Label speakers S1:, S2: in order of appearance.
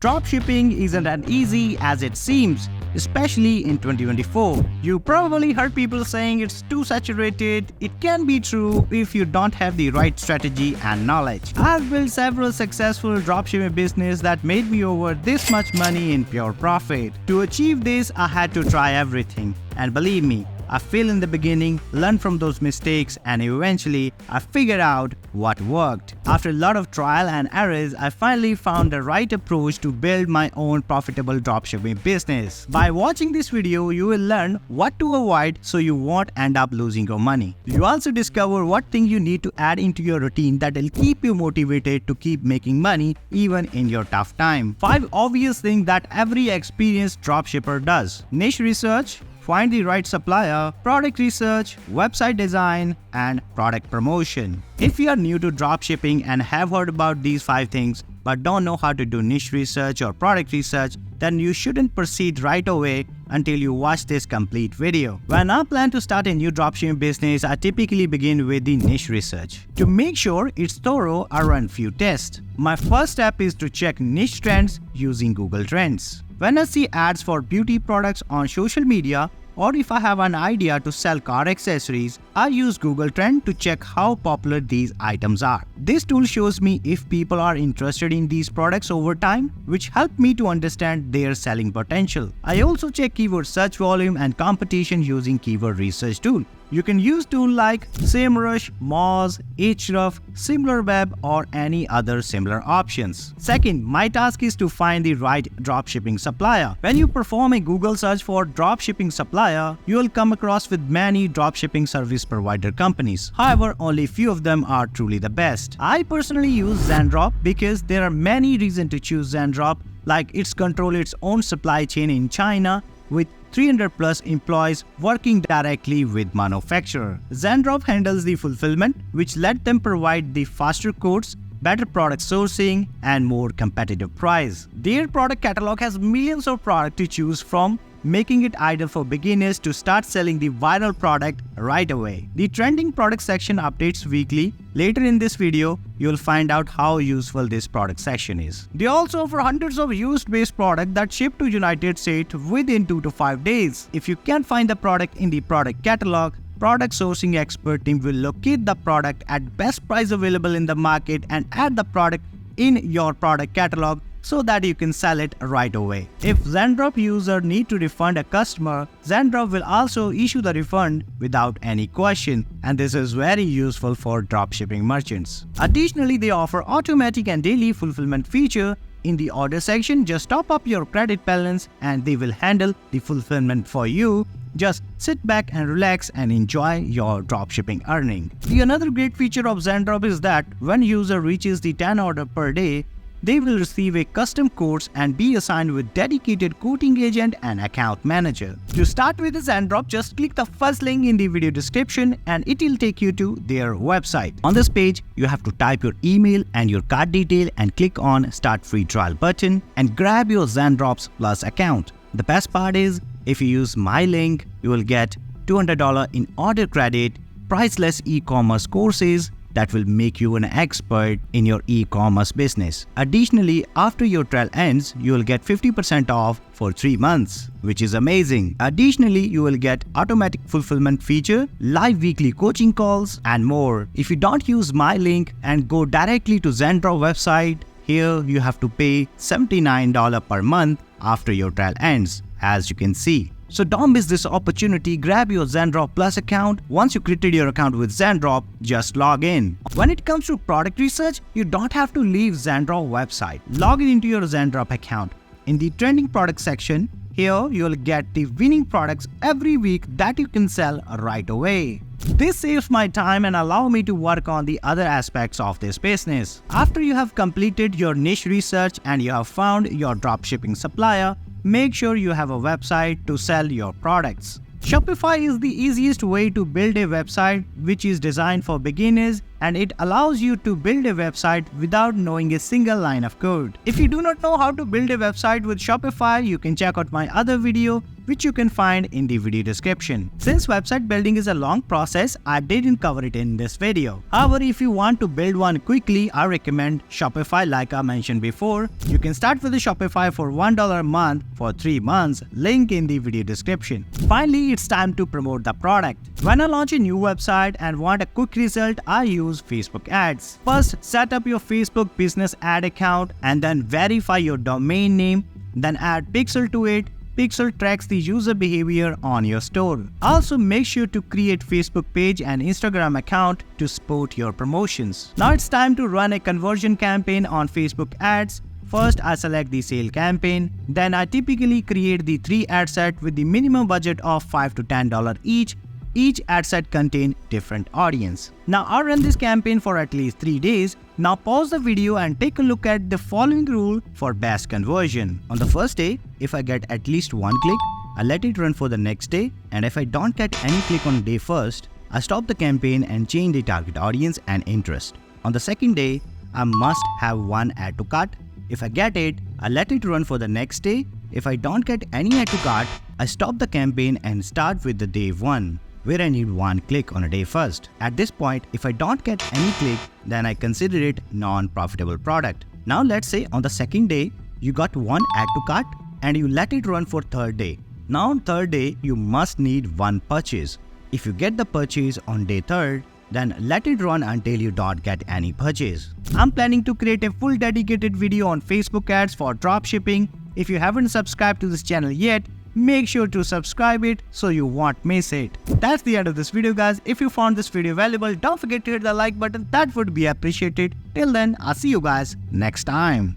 S1: Dropshipping isn't as easy as it seems, especially in 2024. You probably heard people saying it's too saturated. It can be true if you don't have the right strategy and knowledge. I've built several successful dropshipping businesses that made me over this much money in pure profit. To achieve this, I had to try everything. And believe me, I failed in the beginning, learned from those mistakes, and eventually I figured out what worked. After a lot of trial and errors, I finally found the right approach to build my own profitable dropshipping business. By watching this video, you will learn what to avoid so you won't end up losing your money. You also discover what things you need to add into your routine that will keep you motivated to keep making money even in your tough time. 5 obvious things that every experienced dropshipper does. Niche research, find the right supplier, product research, website design, and product promotion. If you are new to dropshipping and have heard about these 5 things but don't know how to do niche research or product research, then you shouldn't proceed right away until you watch this complete video. When I plan to start a new dropshipping business, I typically begin with the niche research. To make sure it's thorough, I run few tests. My first step is to check niche trends using Google Trends. When I see ads for beauty products on social media, or if I have an idea to sell car accessories, I use Google Trends to check how popular these items are. This tool shows me if people are interested in these products over time, which help me to understand their selling potential. I also check keyword search volume and competition using keyword research tool. You can use tools like 𝗀𝗁𝗄𝗋, 𝗀𝗁𝗄𝗋, SimilarWeb, or any other similar options. Second, my task is to find the right dropshipping supplier. When you perform a Google search for dropshipping supplier, you will come across with many dropshipping service provider companies. However, only few of them are truly the best. I personally use 𝗀𝗻�drop because there are many reasons to choose 𝗀𝗻�drop, like it's control its own supply chain in China with 300 plus employees working directly with manufacturer. 𝗀𝗻�drop handles the fulfillment, which let them provide the faster quotes, better product sourcing, and more competitive price. Their product catalog has millions of products to choose from, making it ideal for beginners to start selling the viral product right away. The trending product section updates weekly. Later in this video, you'll find out how useful this product section is. They also offer hundreds of US-based products that ship to United States within 2 to 5 days. If you can't find the product in the product catalog, product sourcing expert team will locate the product at best price available in the market and add the product in your product catalog so that you can sell it right away. If 𝗀𝗻�drop user need to refund a customer, 𝗀𝗻�drop will also issue the refund without any question, and this is very useful for dropshipping merchants. Additionally, they offer automatic and daily fulfillment feature. In the order section, just top up your credit balance and they will handle the fulfillment for you. Just sit back and relax and enjoy your dropshipping earning. Another great feature of 𝗀𝗻�drop is that when user reaches the 10 order per day, they will receive a custom quotes and be assigned with dedicated quoting agent and account manager. To start with 𝗀𝗻�drop, just click the first link in the video description and it will take you to their website. On this page, you have to type your email and your card detail and click on Start Free Trial button and grab your 𝗀𝗻�drop Plus account. The best part is, if you use my link, you will get $200 in order credit, priceless e-commerce courses that will make you an expert in your e-commerce business. Additionally, after your trial ends, you will get 50% off for 3 months, which is amazing. Additionally, you will get automatic fulfillment feature, live weekly coaching calls, and more. If you don't use my link and go directly to 𝗀𝗻�drop website, here you have to pay $79 per month after your trial ends, as you can see. So don't miss this opportunity. Grab your 𝗀𝗻�drop Plus account. Once you created your account with 𝗀𝗻�drop, just log in. When it comes to product research, you don't have to leave 𝗀𝗻�drop website. Log in into your 𝗀𝗻�drop account. In the trending product section, here you'll get the winning products every week that you can sell right away. This saves my time and allow me to work on the other aspects of this business. After you have completed your niche research and you have found your dropshipping supplier, make sure you have a website to sell your products. Shopify is the easiest way to build a website which is designed for beginners and it allows you to build a website without knowing a single line of code. If you do not know how to build a website with Shopify, you can check out my other video which you can find in the video description. Since website building is a long process, I didn't cover it in this video. However, if you want to build one quickly, I recommend Shopify like I mentioned before. You can start with the Shopify for $1 a month for 3 months, link in the video description. Finally, it's time to promote the product. When I launch a new website and want a quick result, I use Facebook ads. First, set up your Facebook business ad account and then verify your domain name, then add pixel to it. Pixel tracks the user behavior on your store. Also, make sure to create Facebook page and Instagram account to support your promotions. Now it's time to run a conversion campaign on Facebook ads. First, I select the sale campaign. Then I typically create the 3 ad set with the minimum budget of $5 to $10 each. Each ad set contains different audience. Now I run this campaign for at least 3 days. Now pause the video and take a look at the following rule for best conversion. On the first day, if I get at least 1 click, I let it run for the next day, and if I don't get any click on day first, I stop the campaign and change the target audience and interest. On the second day, I must have 1 add to cart. If I get it, I let it run for the next day. If I don't get any add to cart, I stop the campaign and start with the day 1. Where I need 1 click on a day first. At this point, if I don't get any click, then I consider it non-profitable product. Now let's say on the second day, you got 1 add to cart and you let it run for third day. Now on third day, you must need 1 purchase. If you get the purchase on day 3rd, then let it run until you don't get any purchase. I'm planning to create a full dedicated video on Facebook ads for dropshipping. If you haven't subscribed to this channel yet, make sure to subscribe it so you won't miss it. That's the end of this video, guys. If you found this video valuable, don't forget to hit the like button. That would be appreciated. Till then, I'll see you guys next time.